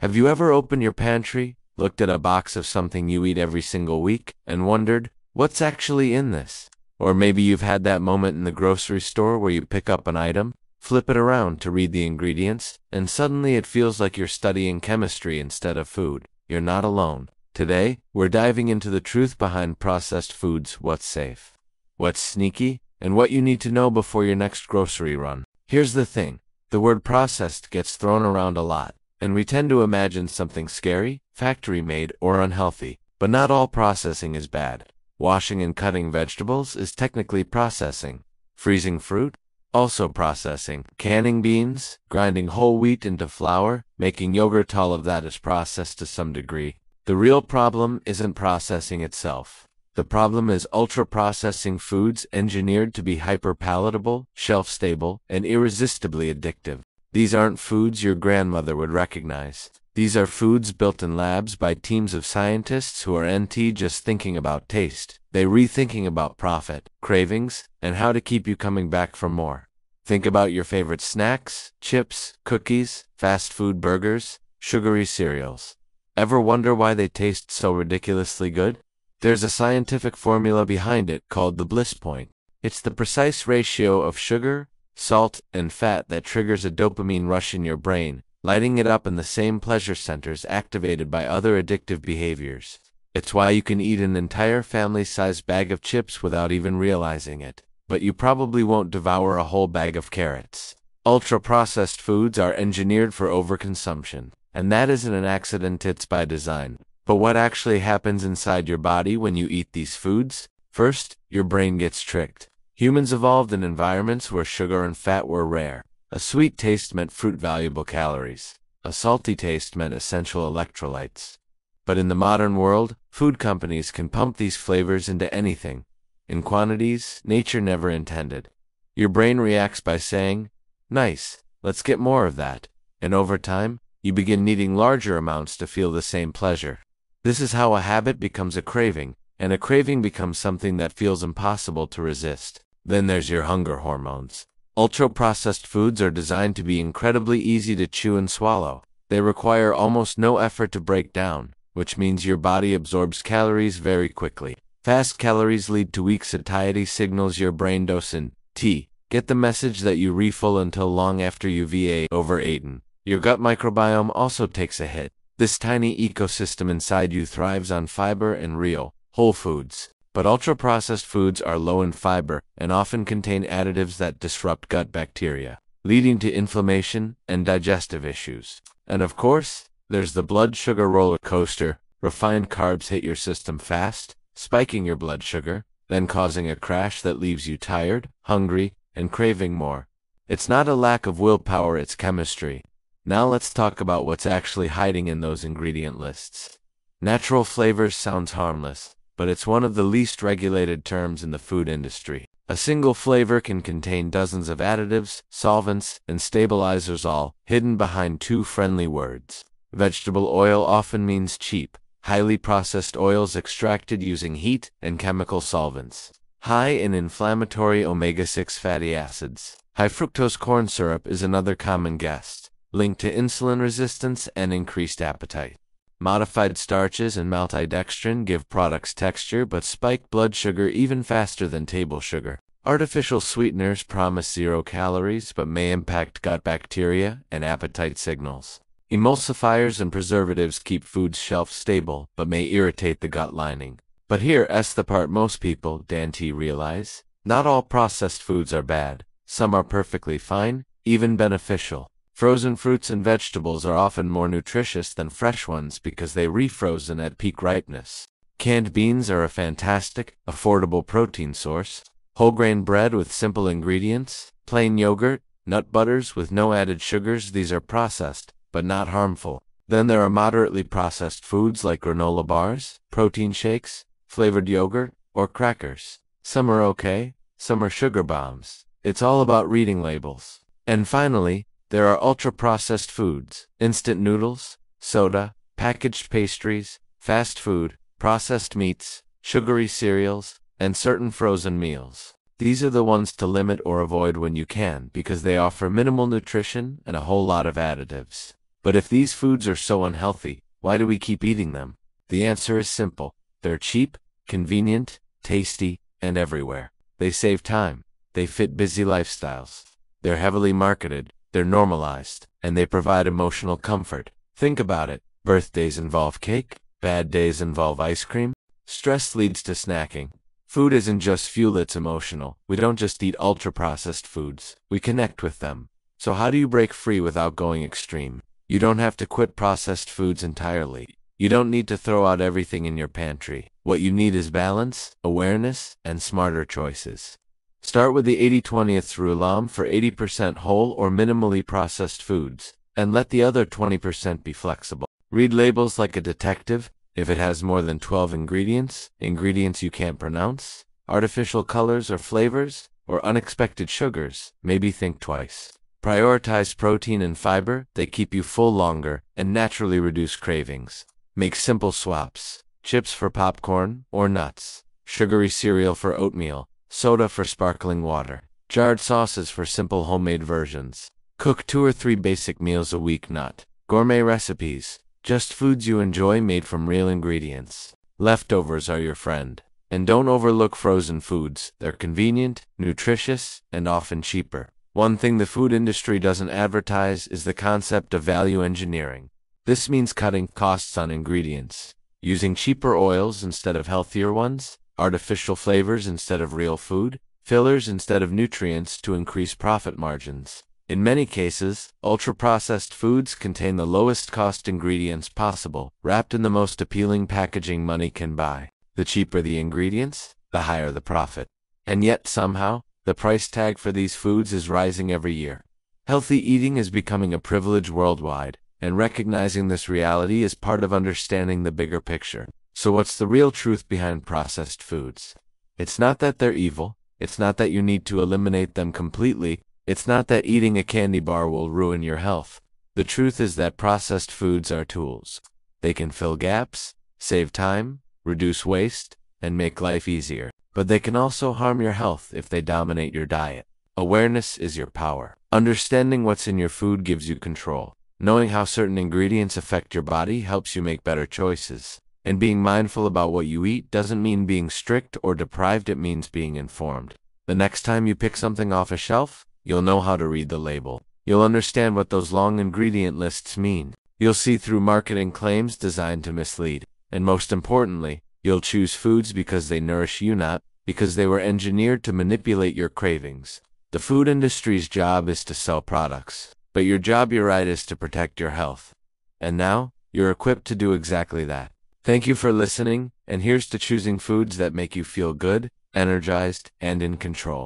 Have you ever opened your pantry, looked at a box of something you eat every single week, and wondered, what's actually in this? Or maybe you've had that moment in the grocery store where you pick up an item, flip it around to read the ingredients, and suddenly it feels like you're studying chemistry instead of food. You're not alone. Today, we're diving into the truth behind processed foods, what's safe, what's sneaky, and what you need to know before your next grocery run. Here's the thing. The word processed gets thrown around a lot, and we tend to imagine something scary, factory-made, or unhealthy. But not all processing is bad. Washing and cutting vegetables is technically processing. Freezing fruit? Also processing. Canning beans, grinding whole wheat into flour, making yogurt, all of that is processed to some degree. The real problem isn't processing itself. The problem is ultra-processing foods engineered to be hyper-palatable, shelf-stable, and irresistibly addictive. These aren't foods your grandmother would recognize. These are foods built in labs by teams of scientists who aren't just thinking about taste. They're rethinking about profit, cravings, and how to keep you coming back for more. Think about your favorite snacks, chips, cookies, fast food burgers, sugary cereals. Ever wonder why they taste so ridiculously good? There's a scientific formula behind it called the bliss point. It's the precise ratio of sugar, salt, and fat that triggers a dopamine rush in your brain, lighting it up in the same pleasure centers activated by other addictive behaviors. It's why you can eat an entire family-sized bag of chips without even realizing it, but you probably won't devour a whole bag of carrots. Ultra-processed foods are engineered for overconsumption, and that isn't an accident, it's by design. But what actually happens inside your body when you eat these foods? First, your brain gets tricked. Humans evolved in environments where sugar and fat were rare. A sweet taste meant fruit, valuable calories. A salty taste meant essential electrolytes. But in the modern world, food companies can pump these flavors into anything, in quantities nature never intended. Your brain reacts by saying, "Nice, let's get more of that." And over time, you begin needing larger amounts to feel the same pleasure. This is how a habit becomes a craving, and a craving becomes something that feels impossible to resist. Then there's your hunger hormones. Ultra-processed foods are designed to be incredibly easy to chew and swallow. They require almost no effort to break down, which means your body absorbs calories very quickly. Fast calories lead to weak satiety, signals your brain doesn't get the message that you refill until long after you've overeaten. Your gut microbiome also takes a hit. This tiny ecosystem inside you thrives on fiber and real, whole foods. But ultra-processed foods are low in fiber and often contain additives that disrupt gut bacteria, leading to inflammation and digestive issues. And of course, there's the blood sugar roller coaster. Refined carbs hit your system fast, spiking your blood sugar, then causing a crash that leaves you tired, hungry, and craving more. It's not a lack of willpower, it's chemistry. Now let's talk about what's actually hiding in those ingredient lists. Natural flavors sounds harmless, but it's one of the least regulated terms in the food industry. A single flavor can contain dozens of additives, solvents, and stabilizers, all hidden behind two friendly words. Vegetable oil often means cheap, highly processed oils extracted using heat and chemical solvents. High in inflammatory omega-6 fatty acids. High fructose corn syrup is another common guest, linked to insulin resistance and increased appetite. Modified starches and maltodextrin give products texture but spike blood sugar even faster than table sugar. Artificial sweeteners promise 0 calories but may impact gut bacteria and appetite signals. Emulsifiers and preservatives keep foods shelf stable but may irritate the gut lining. But here's the part most people don't realize. Not all processed foods are bad. Some are perfectly fine, even beneficial. Frozen fruits and vegetables are often more nutritious than fresh ones because they refrozen at peak ripeness. Canned beans are a fantastic, affordable protein source. Whole grain bread with simple ingredients, plain yogurt, nut butters with no added sugars, these are processed, but not harmful. Then there are moderately processed foods like granola bars, protein shakes, flavored yogurt, or crackers. Some are okay, some are sugar bombs. It's all about reading labels. And finally, there are ultra-processed foods, instant noodles, soda, packaged pastries, fast food, processed meats, sugary cereals, and certain frozen meals. These are the ones to limit or avoid when you can because they offer minimal nutrition and a whole lot of additives. But if these foods are so unhealthy, why do we keep eating them? The answer is simple. They're cheap, convenient, tasty, and everywhere. They save time. They fit busy lifestyles. They're heavily marketed, they're normalized, and they provide emotional comfort. Think about it. Birthdays involve cake, bad days involve ice cream. Stress leads to snacking. Food isn't just fuel, it's emotional. We don't just eat ultra-processed foods, we connect with them. So how do you break free without going extreme? You don't have to quit processed foods entirely. You don't need to throw out everything in your pantry. What you need is balance, awareness, and smarter choices. Start with the 80-20 rule for 80% whole or minimally processed foods, and let the other 20% be flexible. Read labels like a detective. If it has more than 12 ingredients you can't pronounce, artificial colors or flavors, or unexpected sugars, maybe think twice. Prioritize protein and fiber. They keep you full longer and naturally reduce cravings. Make simple swaps. Chips for popcorn or nuts. Sugary cereal for oatmeal. Soda for sparkling water. Jarred sauces for simple homemade versions. Cook 2 or 3 basic meals a week, not gourmet recipes. Just foods you enjoy made from real ingredients. Leftovers are your friend. And don't overlook frozen foods. They're convenient, nutritious, and often cheaper. One thing the food industry doesn't advertise is the concept of value engineering. This means cutting costs on ingredients, using cheaper oils instead of healthier ones, artificial flavors instead of real food, fillers instead of nutrients to increase profit margins. In many cases, ultra-processed foods contain the lowest cost ingredients possible, wrapped in the most appealing packaging money can buy. The cheaper the ingredients, the higher the profit. And yet somehow, the price tag for these foods is rising every year. Healthy eating is becoming a privilege worldwide, and recognizing this reality is part of understanding the bigger picture. So what's the real truth behind processed foods? It's not that they're evil. It's not that you need to eliminate them completely. It's not that eating a candy bar will ruin your health. The truth is that processed foods are tools. They can fill gaps, save time, reduce waste, and make life easier. But they can also harm your health if they dominate your diet. Awareness is your power. Understanding what's in your food gives you control. Knowing how certain ingredients affect your body helps you make better choices. And being mindful about what you eat doesn't mean being strict or deprived, it means being informed. The next time you pick something off a shelf, you'll know how to read the label. You'll understand what those long ingredient lists mean. You'll see through marketing claims designed to mislead. And most importantly, you'll choose foods because they nourish you, not because they were engineered to manipulate your cravings. The food industry's job is to sell products, but your job, you're right, is to protect your health. And now, you're equipped to do exactly that. Thank you for listening, and here's to choosing foods that make you feel good, energized, and in control.